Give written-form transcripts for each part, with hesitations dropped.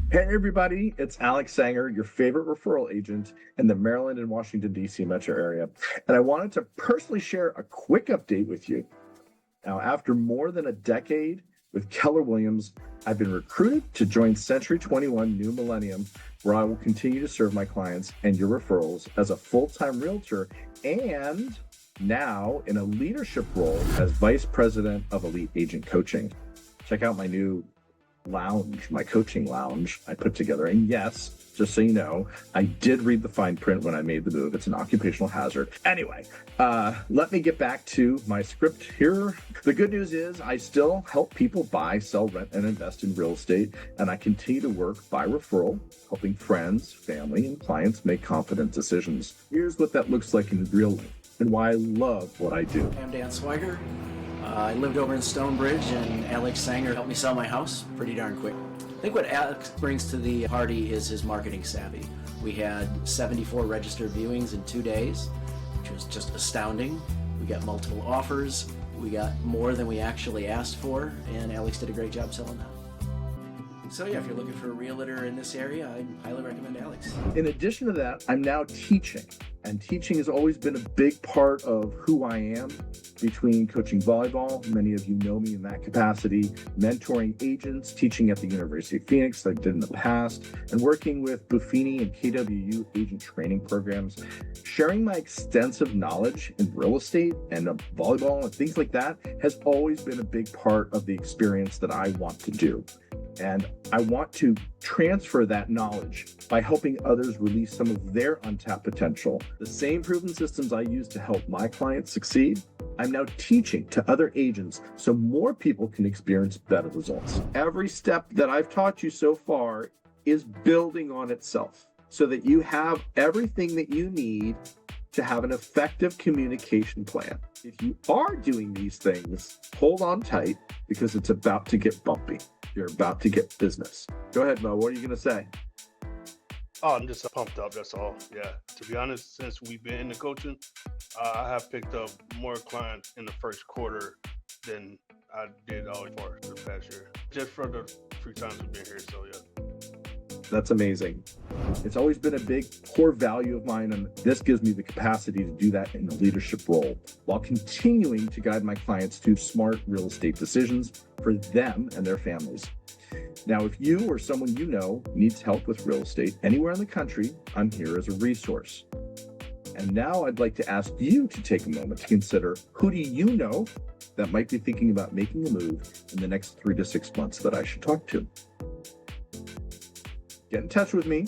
Hey everybody, it's Alex Saenger, your favorite referral agent in the Maryland and Washington, D.C. metro area. And I wanted to personally share a quick update with you. Now, after more than a decade with Keller Williams, I've been recruited to join Century 21 New Millennium, where I will continue to serve my clients and your referrals as a full-time realtor and now in a leadership role as Vice President of Elite Agent Coaching. Check out my new lounge, my coaching lounge I put together. And yes, just so you know, I did read the fine print when I made the move. It's an occupational hazard. Anyway, let me get back to my script here. The good news is I still help people buy, sell, rent, and invest in real estate. And I continue to work by referral, helping friends, family, and clients make confident decisions. Here's what that looks like in real life and why I love what I do. I'm Dan Swigert. I lived over in Stonebridge, and Alex Saenger helped me sell my house pretty darn quick. I think what Alex brings to the party is his marketing savvy. We had 74 registered viewings in 2 days, which was just astounding. We got multiple offers. We got more than we actually asked for, and Alex did a great job selling that. So yeah, if you're looking for a realtor in this area, I highly recommend Alex. In addition to that, I'm now teaching, and teaching has always been a big part of who I am. Between coaching volleyball, many of you know me in that capacity, mentoring agents, teaching at the University of Phoenix like I did in the past, and working with Buffini and KWU agent training programs. Sharing my extensive knowledge in real estate and volleyball and things like that has always been a big part of the experience that I want to do. And I want to transfer that knowledge by helping others release some of their untapped potential. The same proven systems I use to help my clients succeed, I'm now teaching to other agents so more people can experience better results. Every step that I've taught you so far is building on itself so that you have everything that you need to have an effective communication plan. If you are doing these things, hold on tight because it's about to get bumpy. You're about to get business. Go ahead, Mo. What are you going to say? Oh, I'm just pumped up. That's all. Yeah. To be honest, since we've been in the coaching, I have picked up more clients in the first quarter than I did all for the past year. Just for the 3 times we've been here. So yeah. That's amazing. It's always been a big core value of mine, and this gives me the capacity to do that in a leadership role while continuing to guide my clients to smart real estate decisions for them and their families. Now, if you or someone you know needs help with real estate anywhere in the country, I'm here as a resource. And now I'd like to ask you to take a moment to consider, who do you know that might be thinking about making a move in the next 3 to 6 months that I should talk to? Get in touch with me,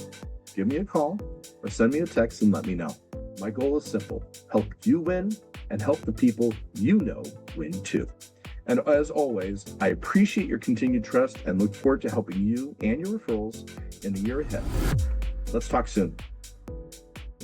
give me a call, or send me a text and let me know. My goal is simple: help you win and help the people you know win too. And as always, I appreciate your continued trust and look forward to helping you and your referrals in the year ahead. Let's talk soon.